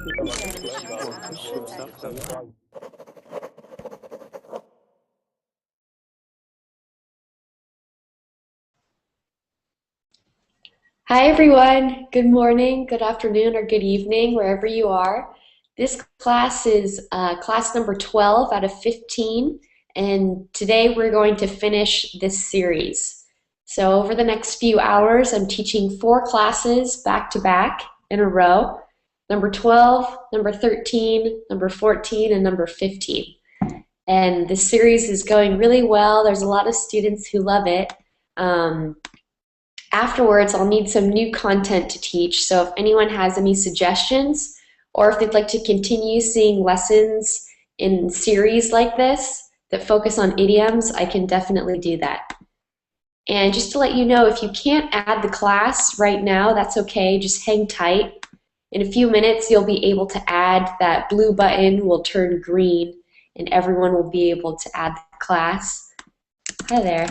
Hi everyone, good morning, good afternoon, or good evening, wherever you are. This class is class number 12 out of 15, and today we're going to finish this series. So over the next few hours, I'm teaching 4 classes back to back in a row, number 12, number 13, number 14, and number 15. And this series is going really well. There's a lot of students who love it. Afterwards, I'll need some new content to teach, so if anyone has any suggestions or if they'd like to continue seeing lessons in series like this that focus on idioms, I can definitely do that. And just to let you know, if you can't add the class right now, that's okay, just hang tight. In a few minutes, you'll be able to add. That blue button will turn green and everyone will be able to add the class. Hi there.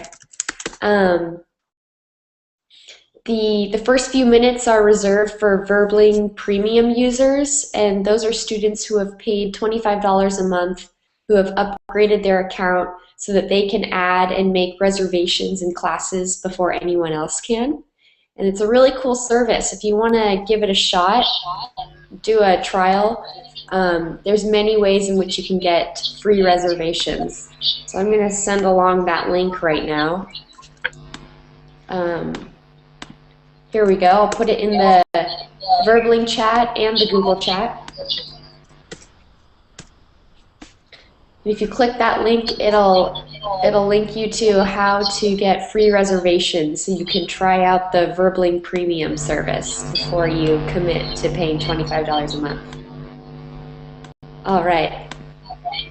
The first few minutes are reserved for Verbling Premium users, and those are students who have paid $25 a month, who have upgraded their account so that they can add and make reservations in classes before anyone else can. And it's a really cool service. If you want to give it a shot, do a trial. There's many ways in which you can get free reservations. So I'm going to send along that link right now. Here we go. I'll put it in the Verbling chat and the Google chat. And if you click that link, it'll link you to how to get free reservations, so you can try out the Verbling Premium service before you commit to paying $25 a month. All right.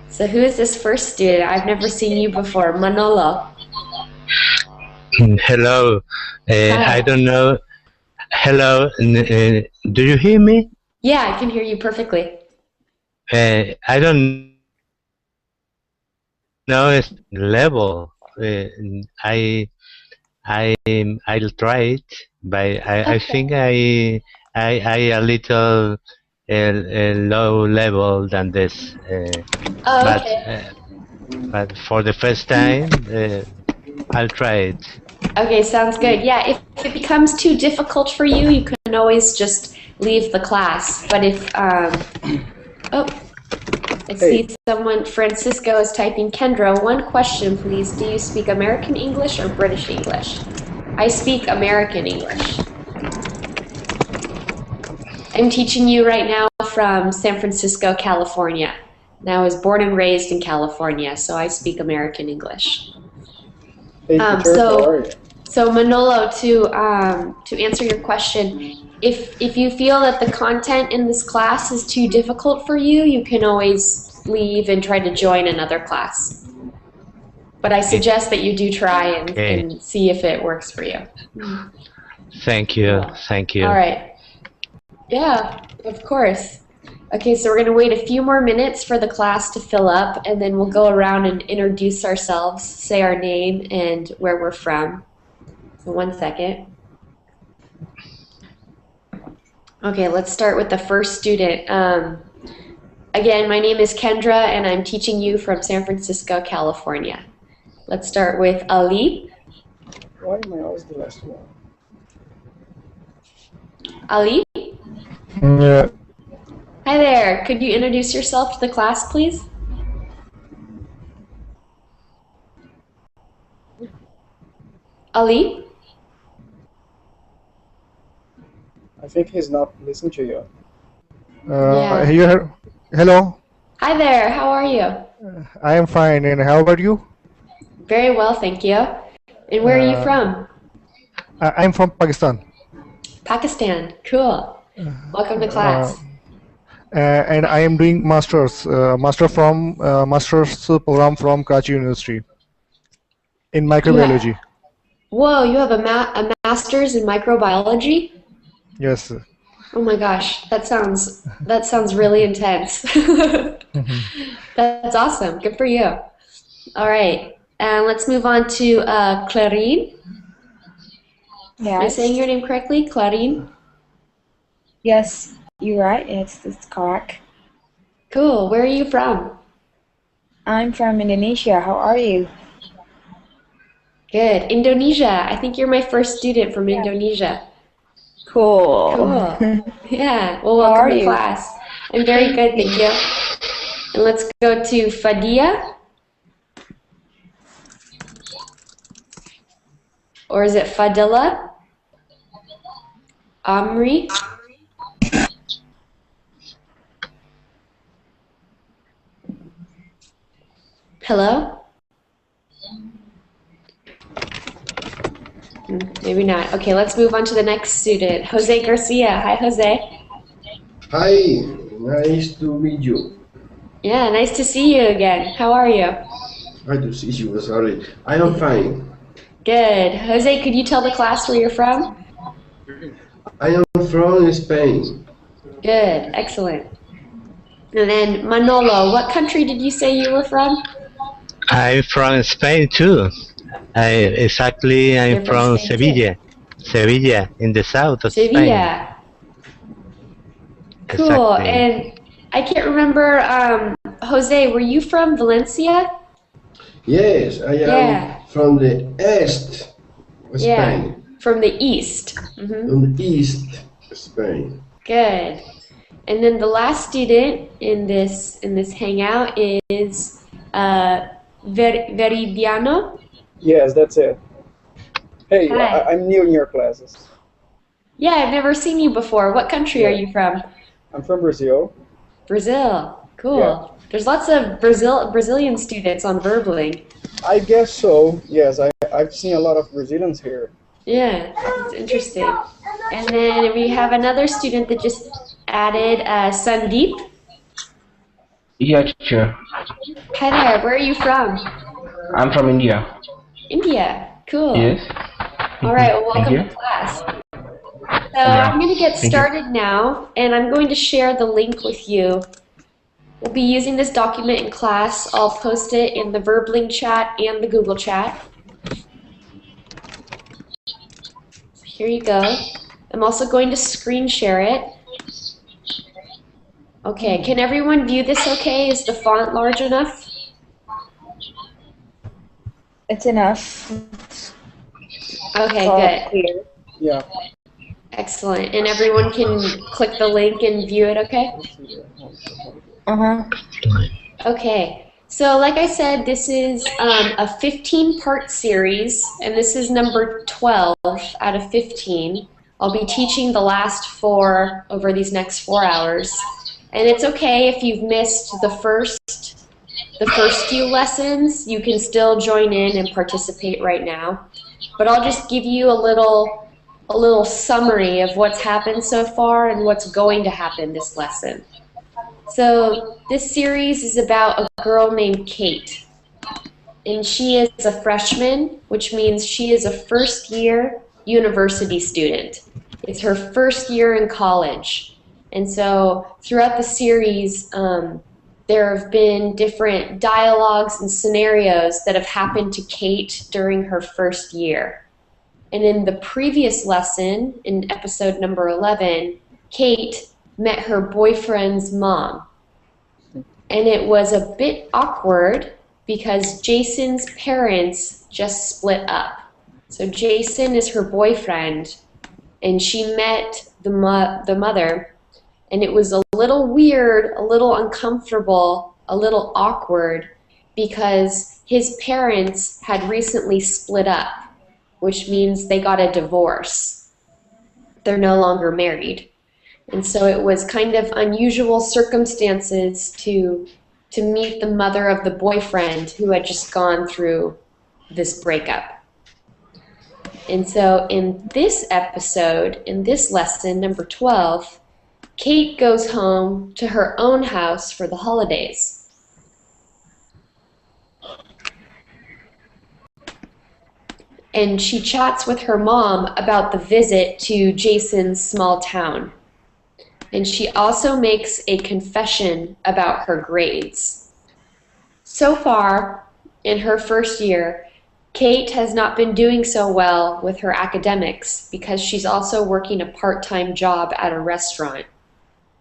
So who is this first student? I've never seen you before. Manolo. Hello. I don't know. Hello, do you hear me? Yeah, I can hear you perfectly. I don't know its level. I'll try it, but I think I a little low level than this. But for the first time, I'll try it. Okay, sounds good. Yeah, if it becomes too difficult for you, you can always just leave the class. But if, oh, I see someone, Francisco is typing, Kendra, one question please. Do you speak American English or British English? I speak American English. I'm teaching you right now from San Francisco, California. And I was born and raised in California, so I speak American English. So Manolo, to answer your question, if you feel that the content in this class is too difficult for you, you can always leave and try to join another class. But I suggest that you do try and see if it works for you. Thank you. Thank you. All right. Yeah, of course. Okay, so we're going to wait a few more minutes for the class to fill up, and then we'll go around and introduce ourselves, say our name and where we're from. So 1 second. Okay, let's start with the first student. Again, my name is Kendra, and I'm teaching you from San Francisco, California. Let's start with Ali. Why am I always the last one? Ali? Yeah. Hi there. Could you introduce yourself to the class, please? Ali? I think he's not listening to you. Hello. Hi there. How are you? I am fine. And how about you? Very well, thank you. And where are you from? I'm from Pakistan. Pakistan. Cool. Welcome to class. And I am doing master's program from Karachi University in microbiology. Whoa, you have a master's in microbiology? Yes. Oh my gosh, that sounds really intense. That's awesome. Good for you. All right, and let's move on to Clarine. Yes. Am I saying your name correctly, Clarine? Yes. You're right. It's correct. Cool. Where are you from? I'm from Indonesia. How are you? Good. Indonesia. I think you're my first student from Yeah. Indonesia. Cool. Cool. Yeah. Well, How welcome are to you? class. I'm very Thank good, thank you. you. And let's go to Fadia. Or is it Fadila? Amri? Hello? Maybe not. Okay, let's move on to the next student. Jose Garcia. Hi, Jose. Hi, nice to meet you. Yeah, nice to see you again. How are you? Hi to see you, sorry. I am fine. Good. Jose, could you tell the class where you're from? I am from Spain. Good. Excellent. And then Manolo, what country did you say you were from? I'm from Spain too. I'm You're from from Spain too. Sevilla, in the south of Spain. Sevilla. Cool. Exactly. And I can't remember, Jose, were you from Valencia? Yes, I Yeah. am from the east Yeah. Spain. From the east. From the east Spain. Good. And then the last student in this hangout is Veridiano. Yes, that's it. Hey, Hi. I'm new in your classes. Yeah, I've never seen you before. What country are Yeah, you from? I'm from Brazil. Brazil. Cool. Yeah, There's lots of Brazilian students on Verbling. I guess so. Yes, I've seen a lot of Brazilians here. Yeah, it's interesting. And then we have another student that just added, Sandeep. Yeah, teacher. Hi there. Where are you from? I'm from India. India. Cool. Yes. All right. Well, Thank welcome you. to class. So Yeah. I'm going to get Thank you. started now, and I'm going to share the link with you. We'll be using this document in class. I'll post it in the Verbling chat and the Google chat. So here you go. I'm also going to screen share it. Okay, can everyone view this okay? Is the font large enough? It's enough. Okay, All good. clear. Yeah. Excellent. And everyone can click the link and view it, okay? Uh-huh. Okay, so like I said, this is a 15-part series, and this is number 12 out of 15. I'll be teaching the last 4 over these next 4 hours. And it's okay if you've missed the first few lessons, you can still join in and participate right now. But I'll just give you a little summary of what's happened so far and what's going to happen this lesson. So this series is about a girl named Kate, and she is a freshman, which means she is a first-year university student. It's her first year in college, and so throughout the series, there have been different dialogues and scenarios that have happened to Kate during her first year. And in the previous lesson, in episode number 11, Kate met her boyfriend's mom. And it was a bit awkward because Jason's parents just split up. So Jason is her boyfriend, and she met the mother, and it was a little weird, a little uncomfortable, a little awkward because his parents had recently split up, which means they got a divorce. They're no longer married. And so it was kind of unusual circumstances to meet the mother of the boyfriend who had just gone through this breakup. And so in this episode, in this lesson, number 12, Kate goes home to her own house for the holidays. And she chats with her mom about the visit to Jason's small town. And she also makes a confession about her grades. So far, in her first year, Kate has not been doing so well with her academics because she's also working a part-time job at a restaurant.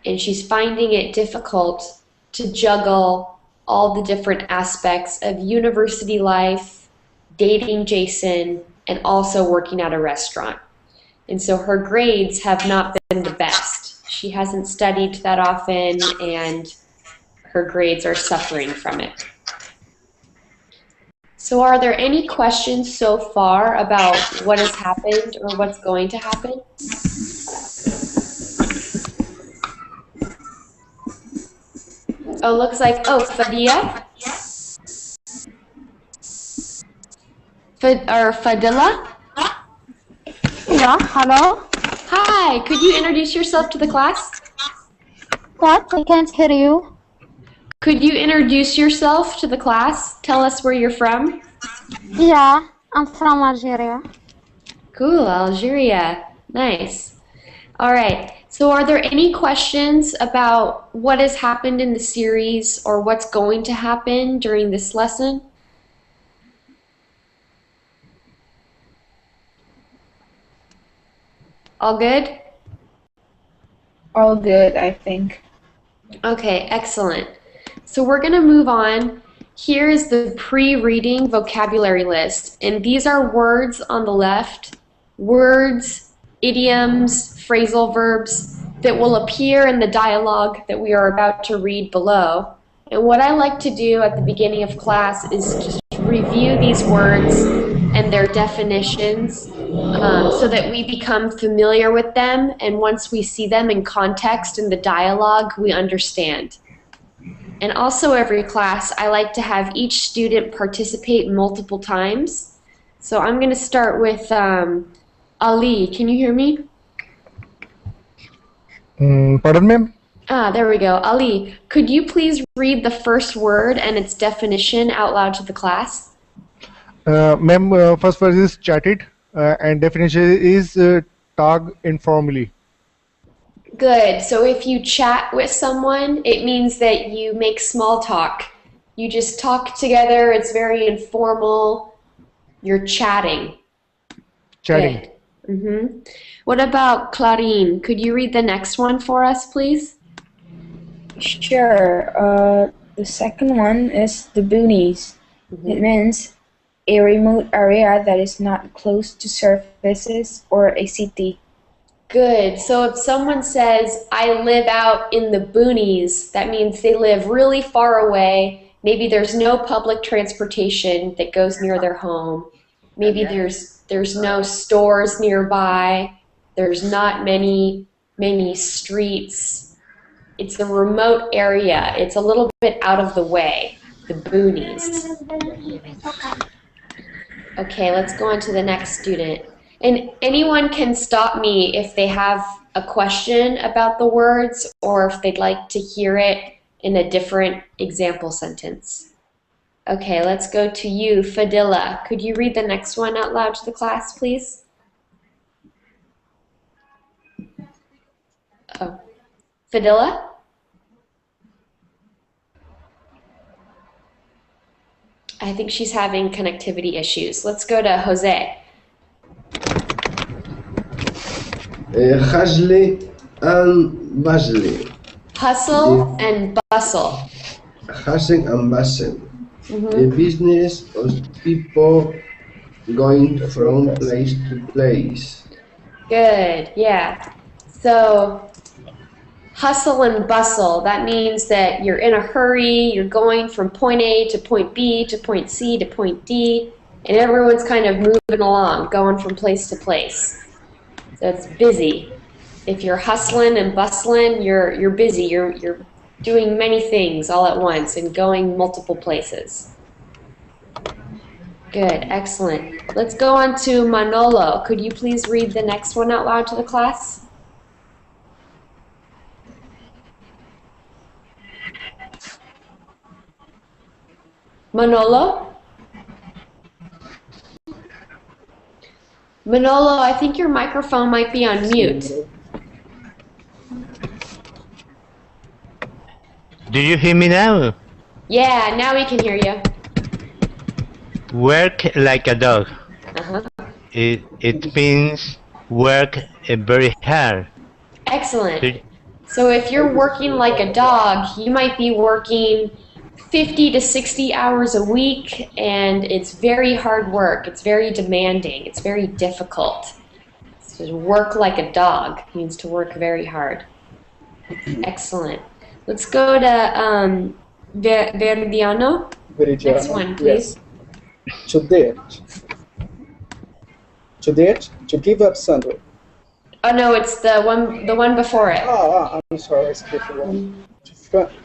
and she's finding it difficult to juggle all the different aspects of university life, dating Jason, and also working at a restaurant. And so her grades have not been the best. She hasn't studied that often, and her grades are suffering from it. So are there any questions so far about what has happened or what's going to happen? Oh, looks like, oh, Fadia? Fadila? Yeah, hello? Hi, could you introduce yourself to the class? What? I can't hear you. Could you introduce yourself to the class? Tell us where you're from. Yeah, I'm from Algeria. Cool, Algeria. Nice. All right, so are there any questions about what has happened in the series or what's going to happen during this lesson? All good? All good, I think. Okay, excellent. So we're going to move on. Here is the pre-reading vocabulary list, and these are words on the left, words, idioms, phrasal verbs that will appear in the dialogue that we are about to read below. And what I like to do at the beginning of class is just review these words and their definitions so that we become familiar with them, and once we see them in context in the dialogue, we understand. And also every class, I like to have each student participate multiple times. So I'm going to start with Ali. Can you hear me? Pardon, ma'am? Ah, there we go. Ali, could you please read the first word and its definition out loud to the class? Ma'am, first word is chatted, and definition is talk informally. Good. So if you chat with someone, it means that you make small talk. You just talk together. It's very informal. You're chatting. Chatting. Good. What about Clarine? Could you read the next one for us, please? Sure. The second one is the boonies. It means a remote area that is not close to surfaces or a city. Good. So if someone says, I live out in the boonies, that means they live really far away. Maybe there's no public transportation that goes near their home. Maybe there's no stores nearby. There's not many streets. It's a remote area. It's a little bit out of the way, the boonies. Okay, let's go on to the next student. And anyone can stop me if they have a question about the words or if they'd like to hear it in a different example sentence. Okay, let's go to you, Fadila. Could you read the next one out loud to the class, please? Oh, Fadila? I think she's having connectivity issues. Let's go to Jose. Hustle and bustle. Hustle and bustle. Hustle and bustle. A business of people going from place to place. Good, yeah. So, hustle and bustle, that means that you're in a hurry, you're going from point A to point B to point C to point D, and everyone's kind of moving along, going from place to place. So it's busy. If you're hustling and bustling, you're busy. You're doing many things all at once and going multiple places. Good, excellent. Let's go on to Manolo. Could you please read the next one out loud to the class? Manolo? Manolo, I think your microphone might be on mute. Do you hear me now? Yeah, now we can hear you. Work like a dog. It means work very hard. Excellent. So if you're working like a dog, you might be working 50 to 60 hours a week, and it's very hard work. It's very demanding. It's very difficult. So to work like a dog means to work very hard. Excellent. Let's go to Verdiano. Next one, please. Yes. To ditch. To ditch. To give up something. Oh no, it's the one before it. I'm sorry, I skipped one. To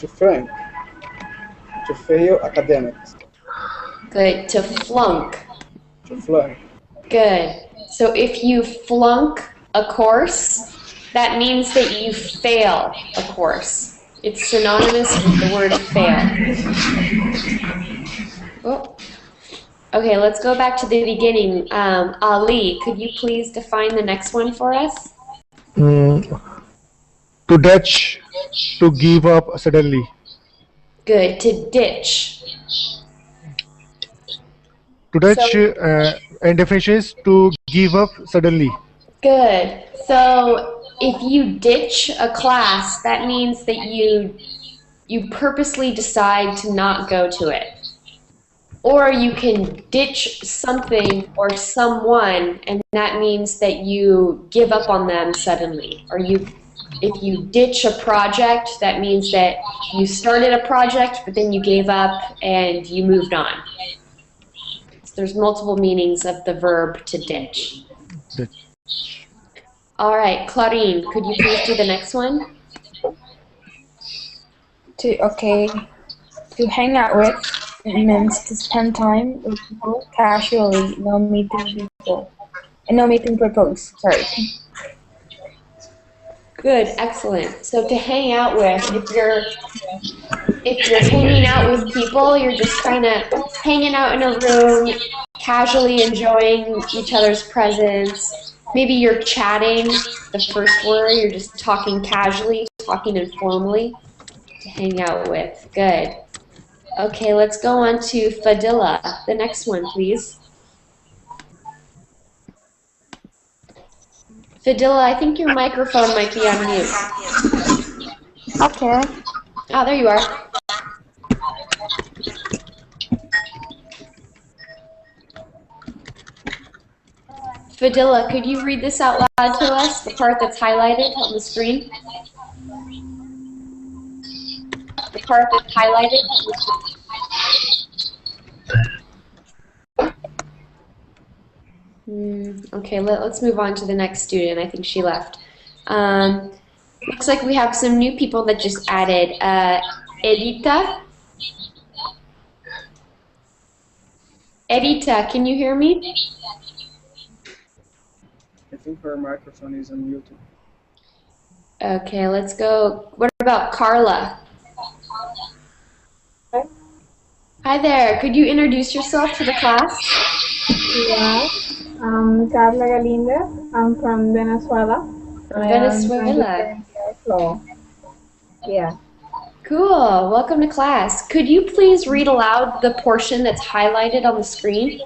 frank. To fail academics. Good. To flunk. To flunk. Good. So if you flunk a course, that means that you fail a course. It's synonymous with the word fail. Oh. Okay, let's go back to the beginning. Ali, could you please define the next one for us? To ditch, to give up suddenly. Good. To ditch. To ditch, and definition is to give up suddenly. Good. So if you ditch a class, that means that you purposely decide to not go to it. Or you can ditch something or someone, and that means that you give up on them suddenly. Or if you ditch a project, that means that you started a project, but then you gave up and you moved on. So there's multiple meanings of the verb to ditch. All right, Claudine, could you please do the next one? To hang out with, it means to spend time with people casually, no meeting purpose. Sorry. Good, excellent. So to hang out with, if you're hanging out with people, you're just kind of hanging out in a room, casually enjoying each other's presence. Maybe you're chatting, the first word, you're just talking casually, talking informally. To hang out with. Good. Okay, let's go on to Fadila. The next one, please. Fadila, I think your microphone might be on mute. Okay. Oh, there you are. Fadila, could you read this out loud to us, the part that's highlighted on the screen? The part that's highlighted on the screen. Okay, let's move on to the next student. I think she left. Looks like we have some new people that just added. Edita? Edita, can you hear me? I think her microphone is unmuted. Okay, let's go. What about Carla? Hi there. Could you introduce yourself to the class? Yeah, I'm Carla Galindez. I'm from Venezuela. Venezuela. So, yeah. Cool. Welcome to class. Could you please read aloud the portion that's highlighted on the screen?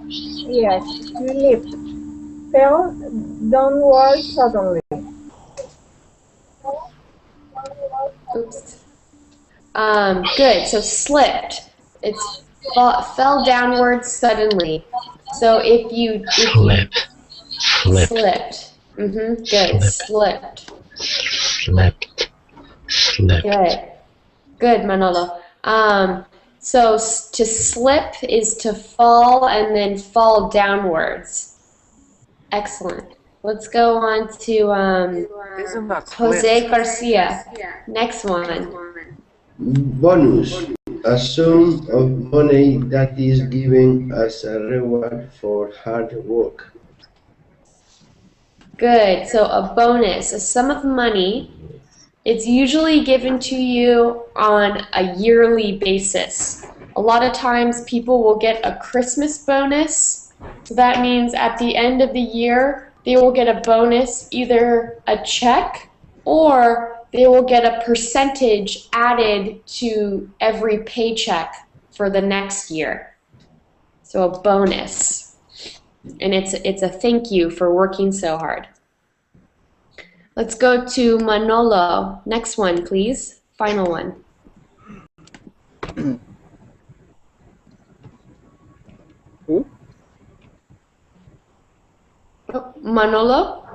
Yes, slip. Fell downward suddenly. Oops. Good. So slipped. It's fell downward suddenly. So if you Slipped. slipped. Good. Slipped. Good. Good, Manolo. So to slip is to fall and then fall downwards. Excellent. Let's go on to Jose Garcia. Next one. Bonus. A sum of money that is given as a reward for hard work. Good. So a bonus, a sum of money. It's usually given to you on a yearly basis. A lot of times people will get a Christmas bonus. So that means at the end of the year, they will get a bonus, either a check or they will get a percentage added to every paycheck for the next year. So a bonus. And it's a thank you for working so hard. Let's go to Manolo. Next one, please. Final one. Who? Oh, Manolo?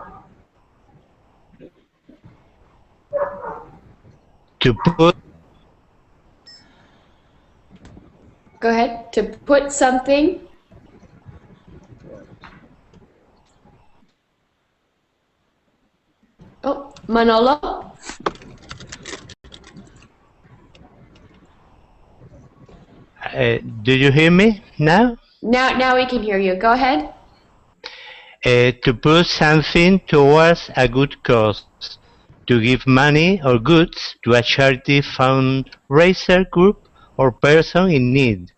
To put Go ahead. To put something. Oh, Manolo? do you hear me now? Now we can hear you. Go ahead. To put something towards a good cause. To give money or goods to a charity fundraiser group or person in need.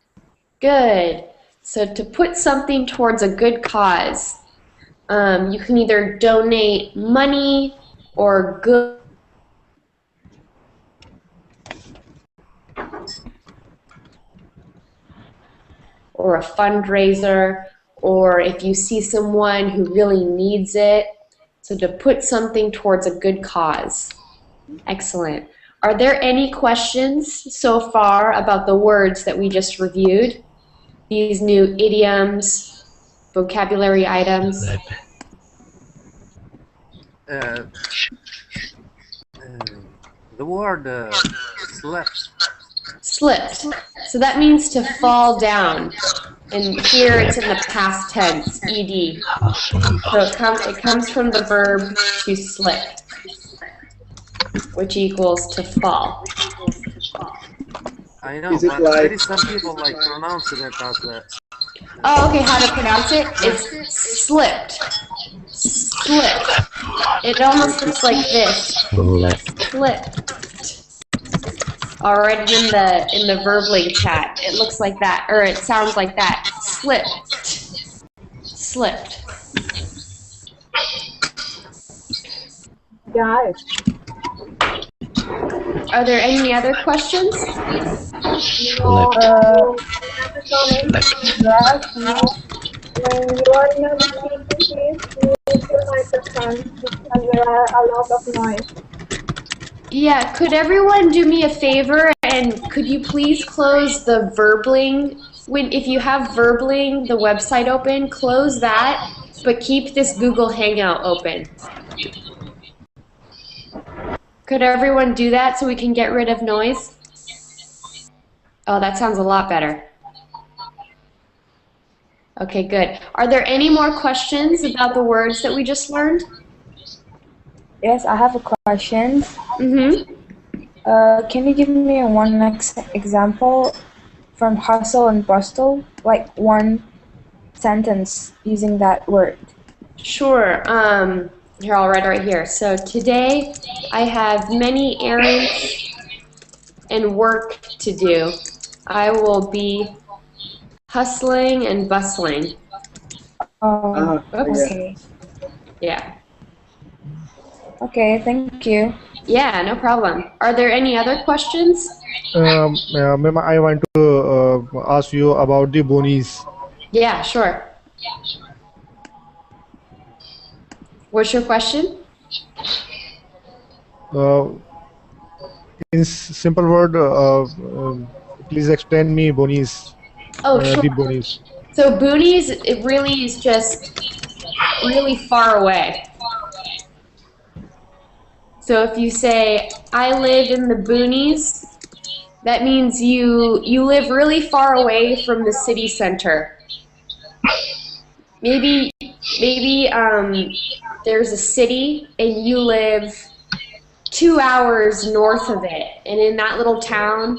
Good. So to put something towards a good cause, you can either donate money or goods, or a fundraiser, or if you see someone who really needs it. So to put something towards a good cause. Excellent. Are there any questions so far about the words that we just reviewed? These new idioms, vocabulary items? The word slept. Slipped. So that means to fall down. And here it's in the past tense, ed. So it comes from the verb to slip, which equals to fall. I know, Is it but like- there is some people like pronouncing it as a... Oh, okay, how to pronounce it? It's slipped. Slipped. It almost looks like this. Slipped. Alright, in the verbling chat, it looks like that, or it sounds like that. Slipped. Slipped. Got it. Are there any other questions? No, another comment. When you are not speaking, please mute your microphone because there are a lot of noise. Yeah, could everyone do me a favor and could you please close the Verbling? If you have Verbling, the website open, close that, but keep this Google Hangout open. Could everyone do that so we can get rid of noise? Oh, that sounds a lot better. Okay, good. Are there any more questions about the words that we just learned? Yes, I have a question. Mm-hmm. Can you give me one example from hustle and bustle? Like one sentence using that word. Sure. Here, I'll write right here. So today I have many errands and work to do. I will be hustling and bustling. Oh, Oops. okay. Yeah. Okay, thank you. Yeah, no problem. Are there any other questions? Ma'am, I want to ask you about the bonies. Yeah, sure. What's your question? In simple word, please explain me bonies. Oh, sure. The bonies. So boonies, it really is just really far away. So if you say, I live in the boonies, that means you live really far away from the city center. Maybe there's a city and you live 2 hours north of it, and in that little town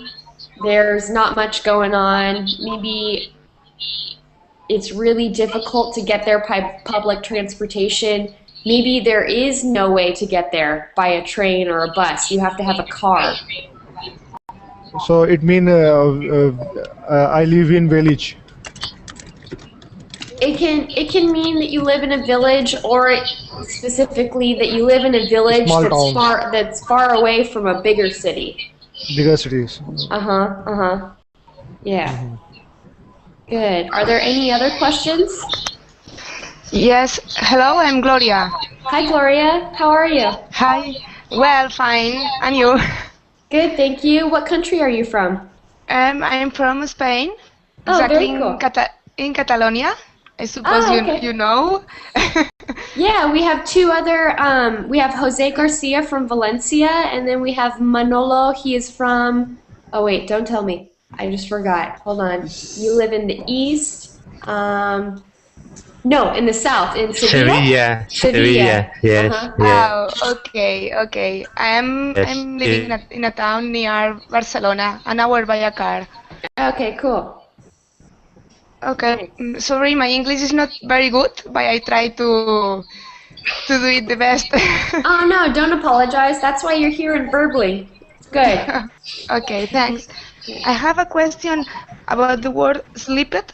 there's not much going on. Maybe it's really difficult to get there by public transportation. Maybe there is no way to get there by a train or a bus. You have to have a car. So it means I live in village. It can mean that you live in a village, or specifically that you live in a village Small that's far away from a bigger city. Bigger cities. Yeah. Good. Are there any other questions? Yes. Hello, I'm Gloria. Hi, Gloria. How are you? Hi. Well, fine. And you? Good, thank you. What country are you from? I'm from Spain, Oh, exactly very cool. in Catalonia. I suppose Ah, you okay. know. Yeah, we have two other, we have Jose Garcia from Valencia, and then we have Manolo. He is from, oh wait, don't tell me. I just forgot. Hold on. You live in the east. No, in the south, in Sevilla? Sevilla, Sevilla. Sevilla, yes, Uh-huh. yes, Oh, okay. yes. I'm living in a town near Barcelona, an hour by a car. Okay, cool. Okay. Nice. Sorry, my English is not very good, but I try to do it the best. Oh no, don't apologize. That's why you're here in verbally. It's good. Okay, thanks. I have a question about the word slipped.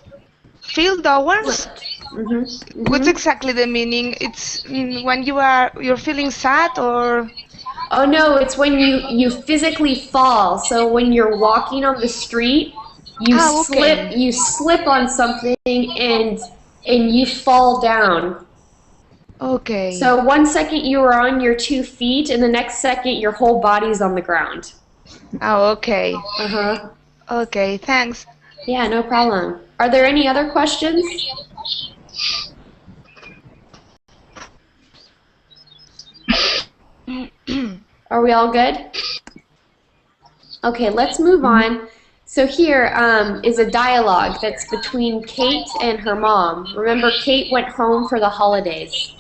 Field hours? Flipped. Mm-hmm. What's Mm-hmm. exactly the meaning? It's when you're feeling sad or Oh no, it's when you physically fall. So when you're walking on the street, okay. you slip on something and you fall down. Okay. So one second you are on your 2 feet and the next second your whole body's on the ground. Oh, okay. Uh-huh. Okay, thanks. Yeah, no problem. Are there any other questions? Are we all good? Okay, let's move on. So here is a dialogue that's between Kate and her mom. Remember, Kate went home for the holidays.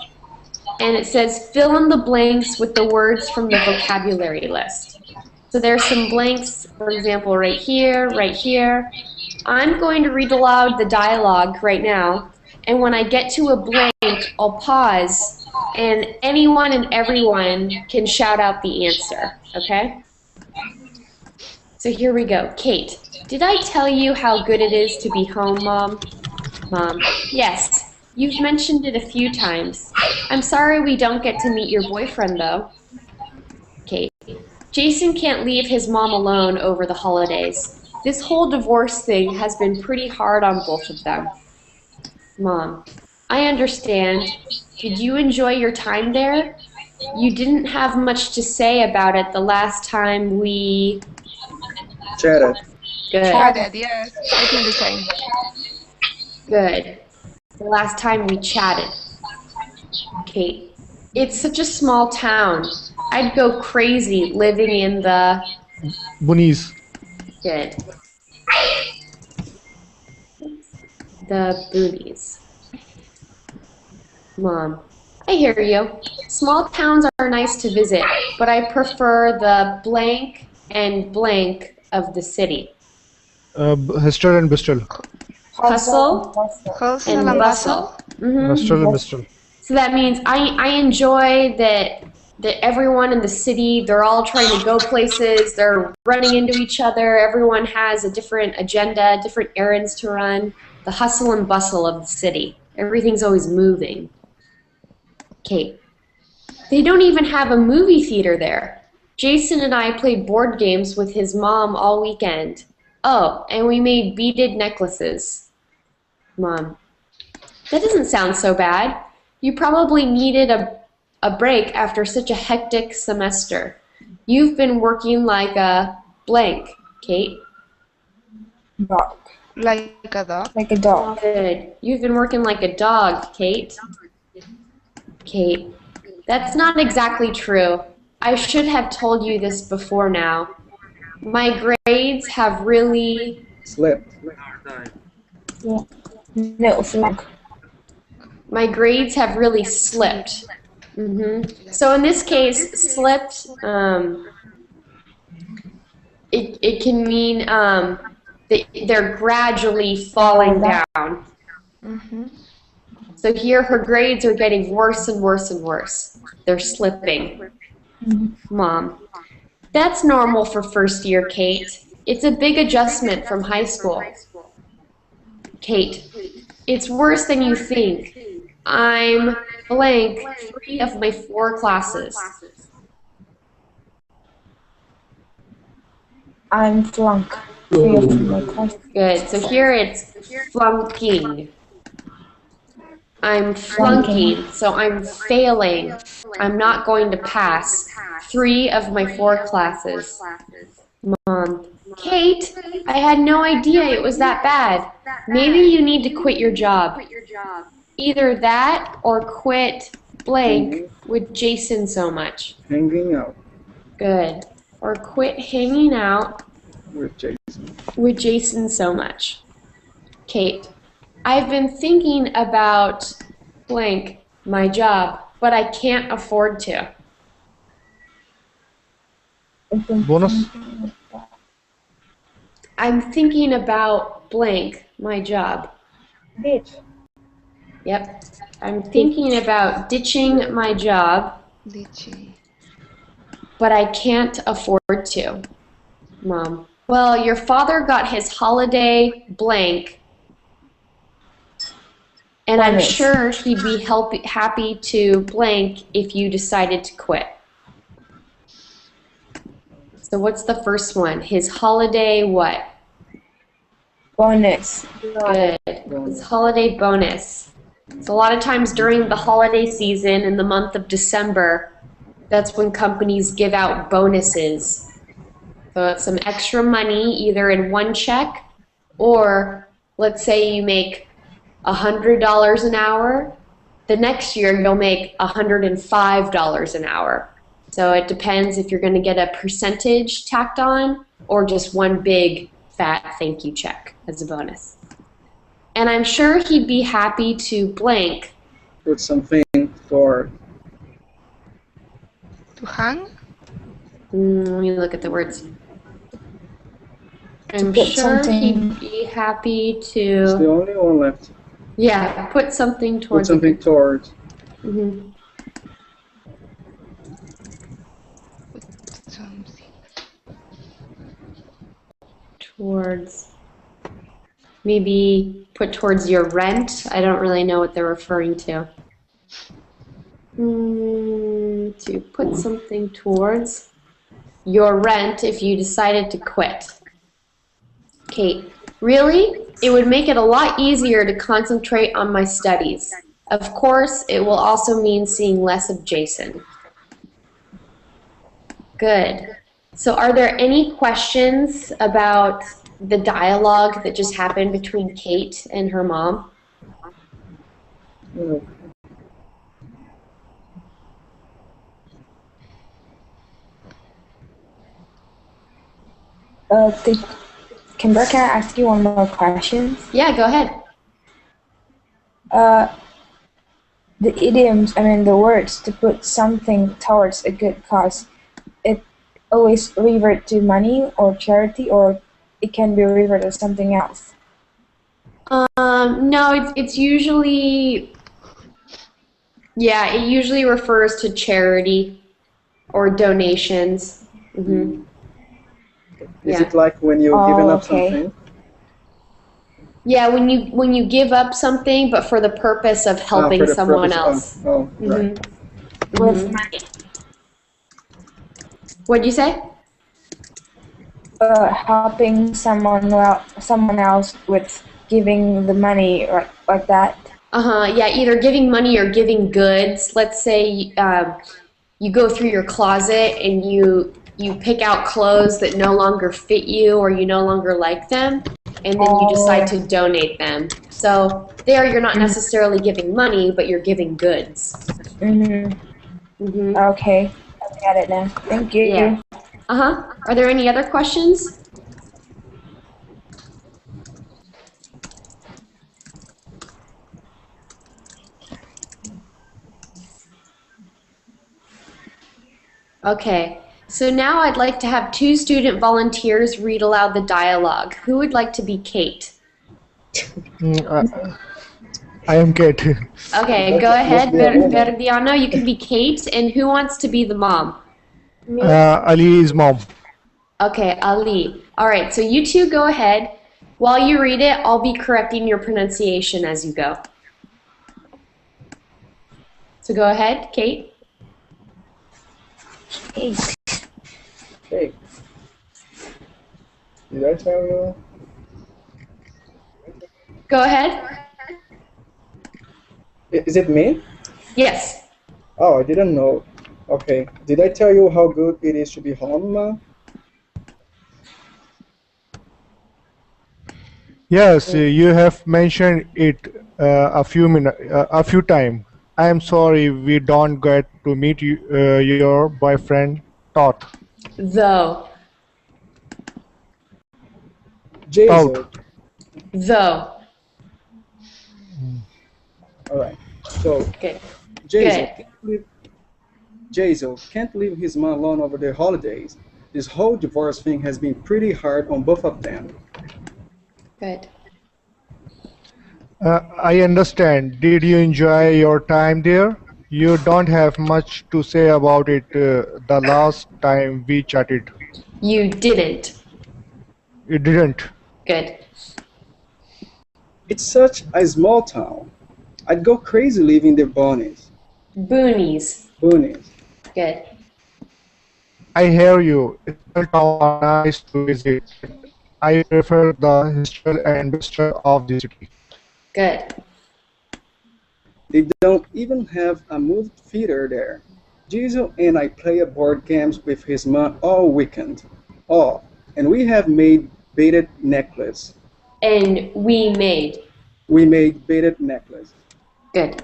And it says, fill in the blanks with the words from the vocabulary list. So there's some blanks, for example, right here, right here. I'm going to read aloud the dialogue right now. And when I get to a blank, I'll pause. And anyone and everyone can shout out the answer, okay? So here we go. Kate, did I tell you how good it is to be home, Mom? Mom, yes, you've mentioned it a few times. I'm sorry we don't get to meet your boyfriend, though. Kate, Jason can't leave his mom alone over the holidays. This whole divorce thing has been pretty hard on both of them. Mom, I understand. Did you enjoy your time there? You didn't have much to say about it the last time we... Chatted. Good. Chatted, yes. I think the same. Good. The last time we chatted. Kate, it's such a small town. I'd go crazy living in the... Bunnies. Good. The boonies. Mom, I hear you. Small towns are nice to visit, but I prefer the blank and blank of the city. Hester and Bristol. Hustle Hustle and and bustle. bustle? Hester and Bristol. So that means I enjoy that everyone in the city, they're all trying to go places, they're running into each other, everyone has a different agenda, different errands to run. The hustle and bustle of the city. Everything's always moving. Kate, they don't even have a movie theater there. Jason and I played board games with his mom all weekend. Oh, and we made beaded necklaces. Mom, that doesn't sound so bad. You probably needed a break after such a hectic semester. You've been working like a blank, Kate. Dog. Like a dog? Like a dog. Good. You've been working like a dog, Kate. Kate, that's not exactly true. I should have told you this before now. My grades have really... Slept. Yeah. No, flunk. My grades have really slipped. So in this case, slipped, it can mean they're gradually falling down. So here her grades are getting worse and worse and worse. They're slipping. Mom, that's normal for first year, Kate. It's a big adjustment from high school. Kate, it's worse than you think. I'm blank 3 of my 4 classes. I'm flunk. 3 of my classes. Good. So here it's flunking. I'm flunking, so I'm failing. I'm not going to pass 3 of my 4 classes. Mom, Kate, I had no idea it was that bad. Maybe you need to quit your job. Either that or quit blank with Jason so much. Hanging out Good. Or quit hanging out with Jason. with Jason so much. Kate, I've been thinking about blank, my job, but I can't afford to. Bonus. I'm thinking about blank, my job. Ditch. Yep. I'm thinking about ditching my job, but I can't afford to. Mom. Well, your father got his holiday blank, and I'm sure he'd be happy to blank if you decided to quit. So what's the first one? His holiday what? Bonus. Good. His holiday bonus. So a lot of times during the holiday season in the month of December, that's when companies give out bonuses. So it's some extra money either in one check, or let's say you make $100 an hour. The next year you'll make $105 an hour. So it depends if you're going to get a percentage tacked on or just one big fat thank you check as a bonus. And I'm sure he'd be happy to blank. Put something toward. To hang? Let me look at the words. I'm sure he'd be happy to. It's the only one left. Yeah, put something towards. Put something towards. Mm-hmm. Towards. Maybe put towards your rent. I don't really know what they're referring to. To put something towards your rent if you decided to quit. Kate, really? It would make it a lot easier to concentrate on my studies. Of course, it will also mean seeing less of Jason. Good. So are there any questions about the dialogue that just happened between Kate and her mom? No. Kendra, can I ask you one more question? Yeah, go ahead. The idioms, the words to put something towards a good cause, it always revert to money or charity, or it can be reverted to something else? No, it's usually, yeah, it usually refers to charity or donations. Mm-hmm. Is it like when you're giving up something? Yeah, when you give up something, but for the purpose of helping someone else. Right. With money. What'd you say? Helping someone else with giving the money, like that. Yeah, either giving money or giving goods. Let's say you go through your closet and you pick out clothes that no longer fit you or you no longer like them, and then you decide to donate them. So there you're not necessarily giving money, but you're giving goods. Okay, I got it now. Thank you. Yeah. Are there any other questions? Okay, so now I'd like to have 2 student volunteers read aloud the dialogue. Who would like to be Kate? I am Kate. Okay, go ahead, Verdiano, you can be Kate, and who wants to be the mom? Ali's mom. Okay, Ali. All right, so you two go ahead. While you read it, I'll be correcting your pronunciation as you go. So go ahead, Kate. Kate. Did I tell you? Go ahead. Is it me? Yes. Oh, I didn't know. Okay. Did I tell you how good it is to be home, Ma? Yes, you have mentioned it a few times. I am sorry we don't get to meet your boyfriend, Toth. Though. Toth. Jason. Though. All right. So, Good. Jason Good. can't leave his mom alone over the holidays. This whole divorce thing has been pretty hard on both of them. Good. I understand. Did you enjoy your time there? You don't have much to say about it the last time we chatted. You didn't. You didn't. Good. It's such a small town. I'd go crazy living the boonies. Boonies. Boonies. Good. I hear you. Small towns are nice to visit, but I prefer the hustle and bustle of the city. Good. They don't even have a movie theater there. Jesus and I play board games with his mom all weekend. Oh, and we have made beaded necklace. And we made. We made beaded necklace. Good.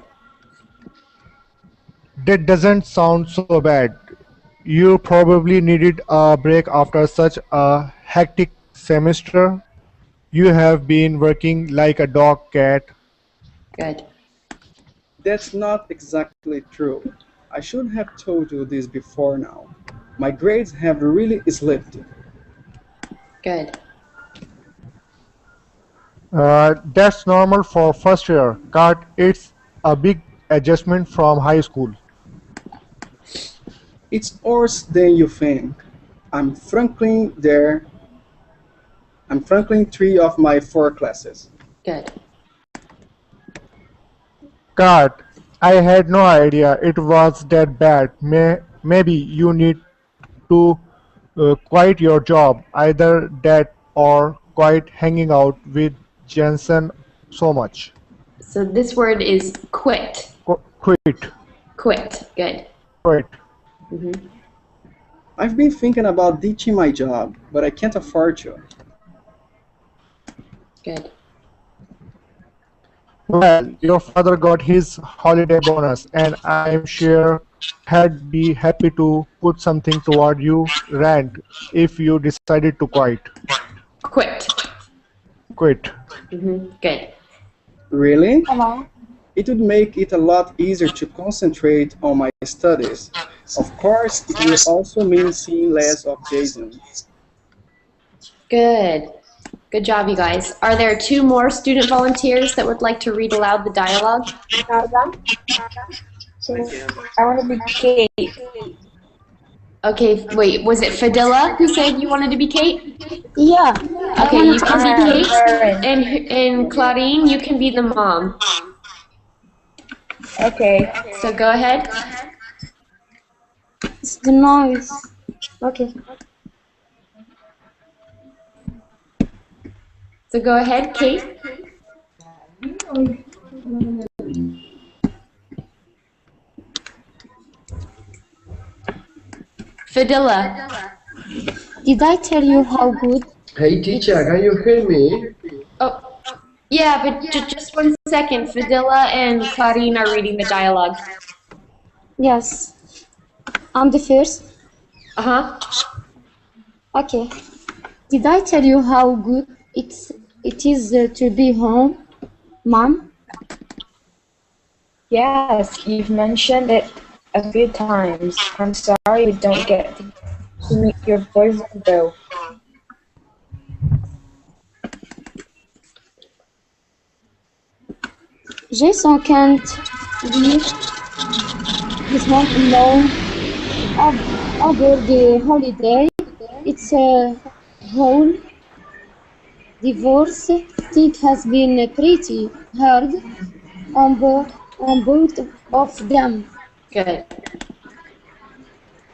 That doesn't sound so bad. You probably needed a break after such a hectic semester. You have been working like a dog cat. Good. That's not exactly true. I should have told you this before now. My grades have really slipped. Good. That's normal for first year. Cat, it's a big adjustment from high school. It's worse than you think. I'm Franklin there. I'm Franklin 3 of my 4 classes. Good. Cat, I had no idea it was that bad. Maybe you need to quit your job. Either that or quit hanging out with Jensen so much. So this word is quit. Quit. Quit. Good. Quit. Mm-hmm. I've been thinking about ditching my job, but I can't afford to. Good. Well, your father got his holiday bonus, and I'm sure he'd be happy to put something toward you rent if you decided to quit. Quit. Quit. Mm-hmm. Good. Really? Hello. It would make it a lot easier to concentrate on my studies. Of course, it will also mean seeing less of Jason. Good. Good job, you guys. Are there 2 more student volunteers that would like to read aloud the dialogue? I want to be Kate. Okay, wait, was it Fadila who said you wanted to be Kate? Yeah. Okay, you can be Kate, Karen. and Claudine, you can be the mom. Okay. So go ahead. It's the noise. Okay. So go ahead, Kate. Fadila. Did I tell you how good? Hey teacher, can you hear me? Oh, yeah, but just 1 second. Fadila and Claudine are reading the dialogue. Yes. I'm the first. Uh-huh. Okay. Did I tell you how good it is to be home, Mom? Yes, you've mentioned it a few times. I'm sorry we don't get to meet your boyfriend though. Jason can't leave his home alone over the holiday. It's a whole divorce thing has been pretty hard on both of them. Good.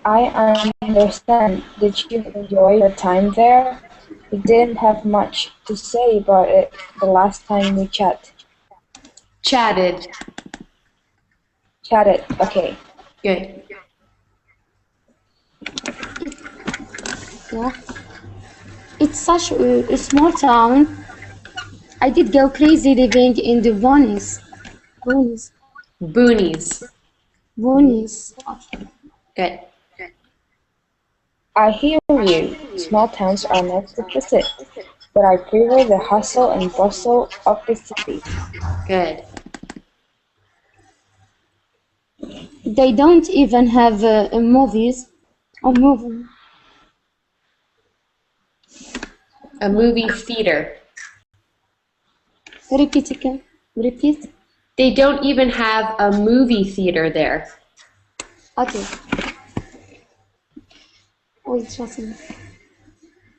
I understand. Did you enjoy your time there? We didn't have much to say about it the last time we chatted. Chatted. Chatted. Okay. Good. Yeah. It's such a small town. I did go crazy living in the boonies. Boonies. Boonies. Boonies. Okay. Good. I hear you. Small towns are nice to visit, but I prefer the hustle and bustle of the city. Good. They don't even have movies. A movie. A movie theater. Repeat again. Repeat. They don't even have a movie theater there. Okay. Wait, just a minute.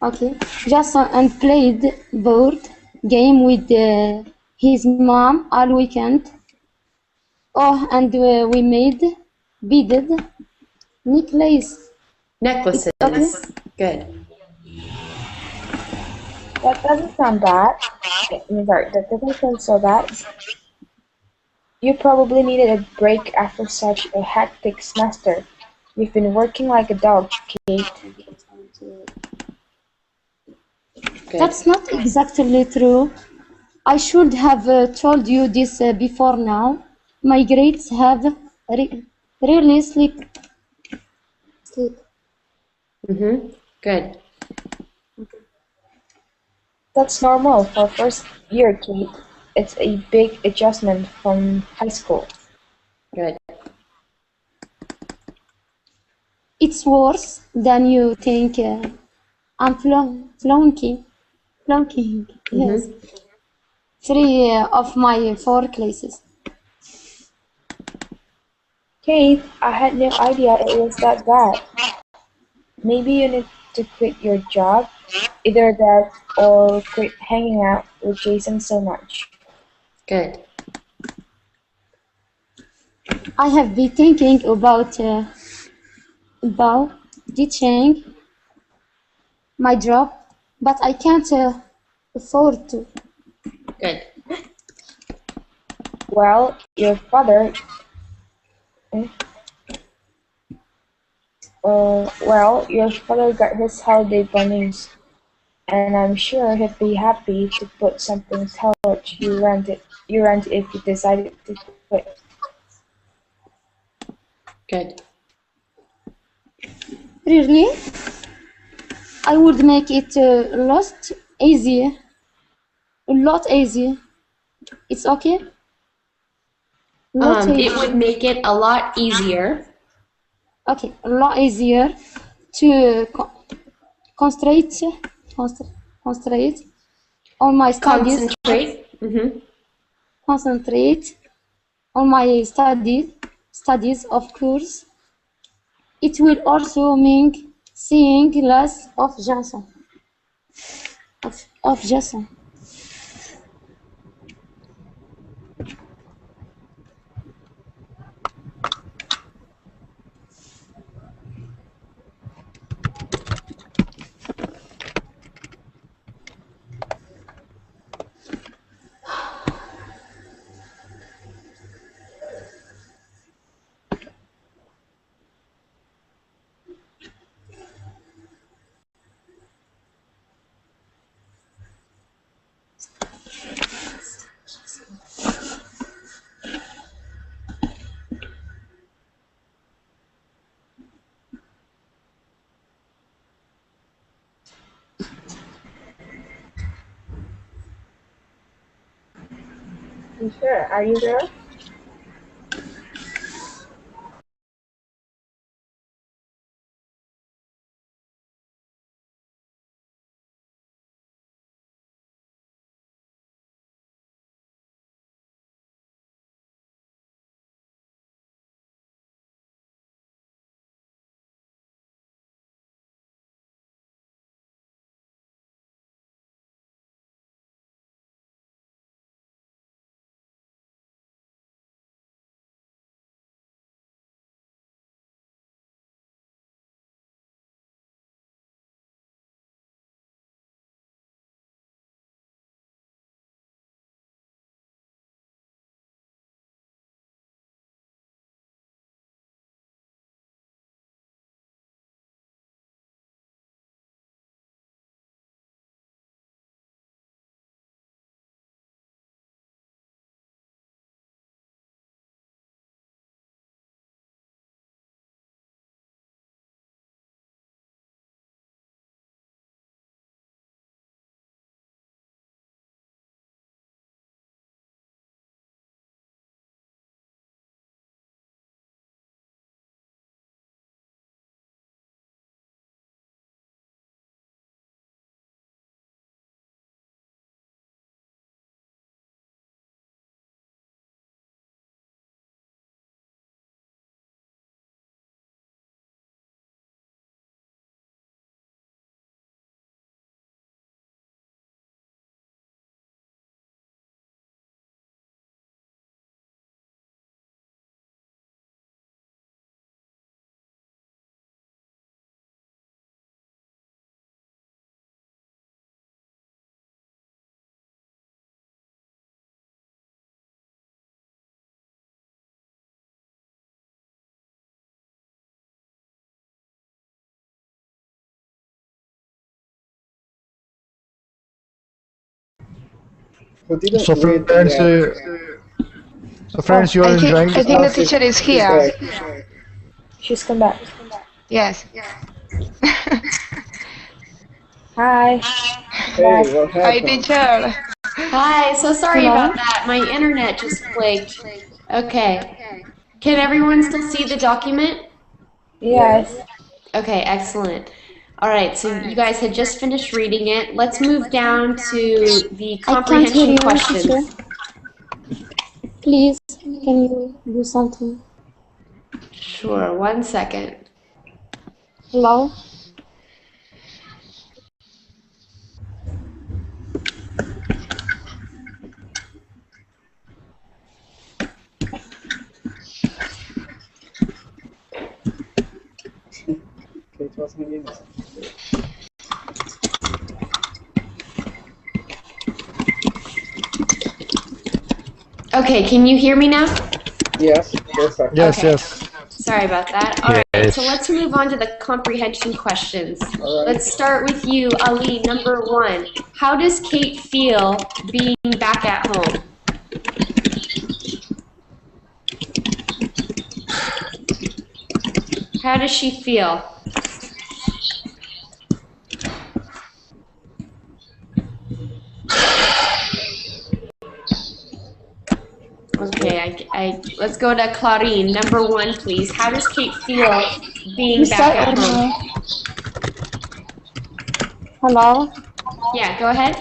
Okay. Jason and played board game with his mom all weekend. Oh, and we made beaded necklace. Necklaces. It's okay. Good. That doesn't sound bad. Sorry, that doesn't sound so bad. You probably needed a break after such a hectic semester. You've been working like a dog, Kate. Good. That's not exactly true. I should have told you this before now. My grades have really slipped. Good. That's normal for first year, Kate. It's a big adjustment from high school. Good. It's worse than you think. I'm flunking. Yes. 3 of my 4 classes. Kate, I had no idea it was that bad. Maybe you need to quit your job, either that or quit hanging out with Jason so much. Good. I have been thinking about ditching my job, but I can't afford to. Good. Well, your father got his holiday bonus, and I'm sure he'd be happy to put something towards you rent if you decided to quit. Good. Really? I would make it a lot easier. A lot easier. It's okay? Lot It easier. would make it a lot easier. Okay, a lot easier to concentrate on my studies. Concentrate on my studies, of course. It will also mean seeing less of Jason. Of Jason. You sure? Are you there? Continue So with friends, Oh, you are enjoying I this think the class? teacher is she's here. back. she's come back. Yes. Hi. Hey, Back. what Hi, happened? teacher. Hi, so sorry Hello? about that. My internet just flagged. Okay. Can everyone still see the document? Yes. Okay, excellent. All right, so you guys had just finished reading it. Let's move down to the I can't hear comprehension you, teacher. questions. Please, can you do something? Sure, 1 second. Hello? Kate was hanging up. Okay, can you hear me now? Yes, perfect. Yes, Okay. yes. Sorry about that. All right, so Yes. let's move on to the comprehension questions. All right. Let's start with you, Ali, number 1. How does Kate feel being back at home? How does she feel? Okay, let's go to Clarine. Number 1, please. How does Kate feel being You back start at or home? no? Hello? Yeah, go ahead.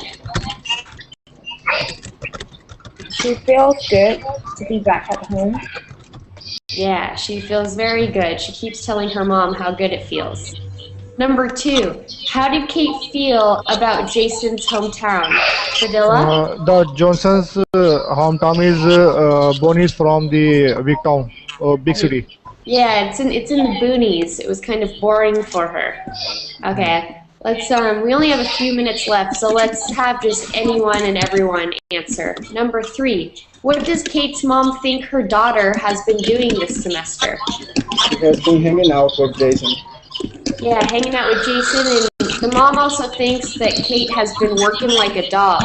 She feels good to be back at home. Yeah, she feels very good. She keeps telling her mom how good it feels. Number 2, how did Kate feel about Jason's hometown? Fadila? The Johnson's hometown is Bonnie's from the big town, big city. Yeah, it's in the boonies. It was kind of boring for her. Okay. Let's we only have a few minutes left, so let's have just anyone and everyone answer. Number 3, what does Kate's mom think her daughter has been doing this semester? She has been hanging out with Jason. Yeah, hanging out with Jason, and the mom also thinks that Kate has been working like a dog.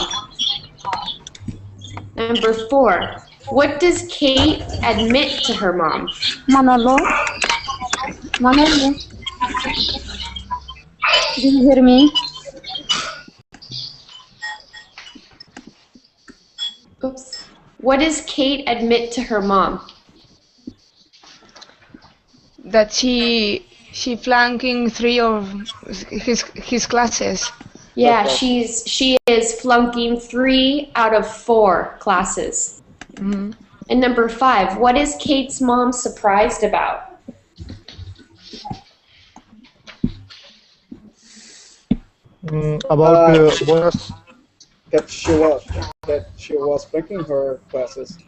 Number 4, what does Kate admit to her mom? Manolo? Manolo? Do you hear me? Oops. What does Kate admit to her mom? That she flunking 3 of his classes. Yeah, she is flunking 3 out of 4 classes. Mm-hmm. And number 5, what is Kate's mom surprised about? About bonus. That she was breaking her classes.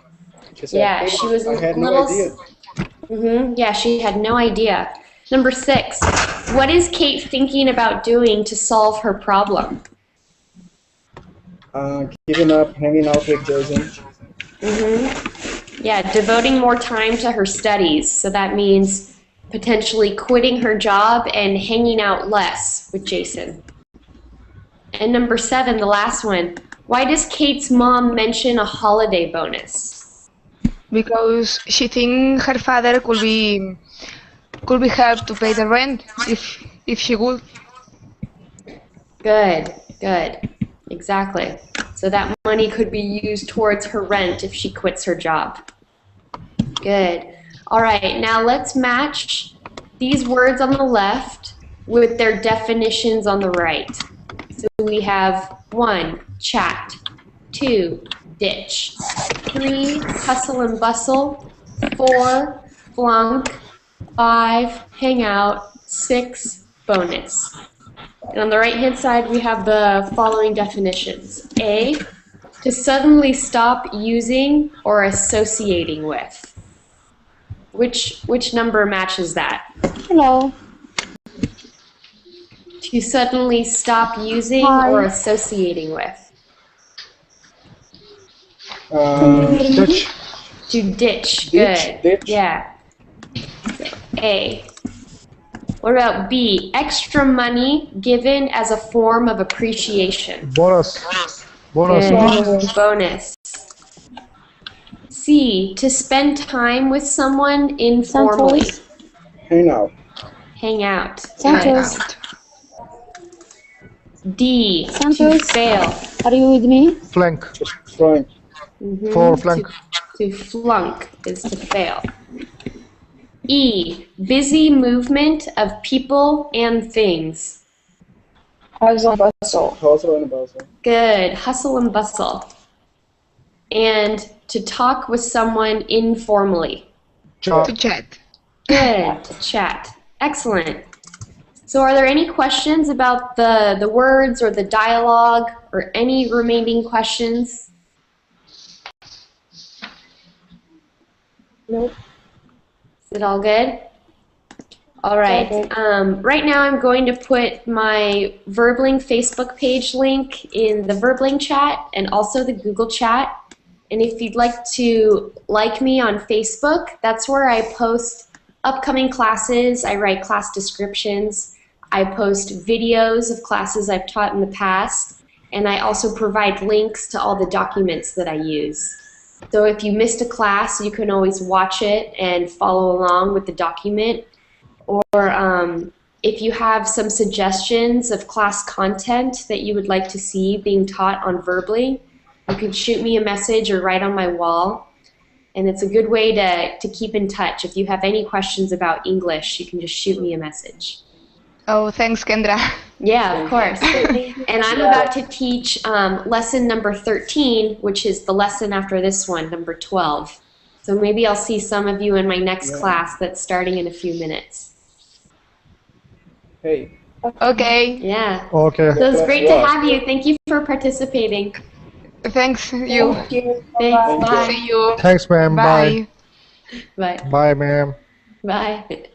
She said, Yeah, "Hey, she was I a had no little. idea." Yeah, she had no idea. Number 6, what is Kate thinking about doing to solve her problem? Giving up, hanging out with Jason. Yeah, devoting more time to her studies. So that means potentially quitting her job and hanging out less with Jason. And number 7, the last one. Why does Kate's mom mention a holiday bonus? Because she thinks her father could be helped to pay the rent if she would. Good. Exactly. So that money could be used towards her rent if she quits her job. Good. All right, now let's match these words on the left with their definitions on the right. So we have 1, chat, 2, ditch, 3, hustle and bustle, 4, flunk, 5, hang out, 6, bonus. And on the right-hand side, we have the following definitions. A, to suddenly stop using or associating with. Which number matches that? Hello. To suddenly stop using Hi. or associating with. Ditch. To ditch. Ditch, Good. ditch. Yeah. So, A. What about B? Extra money given as a form of appreciation. Bonus. Bonus. Good. Bonus. C. To spend time with someone informally. Santos. Hang out. Hang out. Santos. Good. D. To Santos. fail. Are you with me? Flank. Frank. For flank. To flunk is to fail. E. Busy movement of people and things. Hustle bustle. Hustle and bustle. Good. Hustle and bustle. And to talk with someone informally. To chat. Good. To chat. Excellent. So are there any questions about the words or the dialogue or any remaining questions? Nope. Is it all good? All right. Right now I'm going to put my Verbling Facebook page link in the Verbling chat and also the Google chat. And if you'd like to like me on Facebook, that's where I post upcoming classes. I write class descriptions. I post videos of classes I've taught in the past. And I also provide links to all the documents that I use. So if you missed a class, you can always watch it and follow along with the document. Or if you have some suggestions of class content that you would like to see being taught on Verbally, you can shoot me a message or write on my wall. And it's a good way to keep in touch. If you have any questions about English, you can just shoot me a message. Oh, thanks, Kendra. Yeah, of course. And I'm about to teach lesson number 13, which is the lesson after this one, number 12. So maybe I'll see some of you in my next class that's starting in a few minutes. Hey. Okay. Yeah. Okay. So it's great to have you. Thank you for participating. Thanks, you. Thank you. Thanks. Bye-bye. Bye. See you. Thanks, ma'am. Bye. Bye. Bye, ma'am. Bye.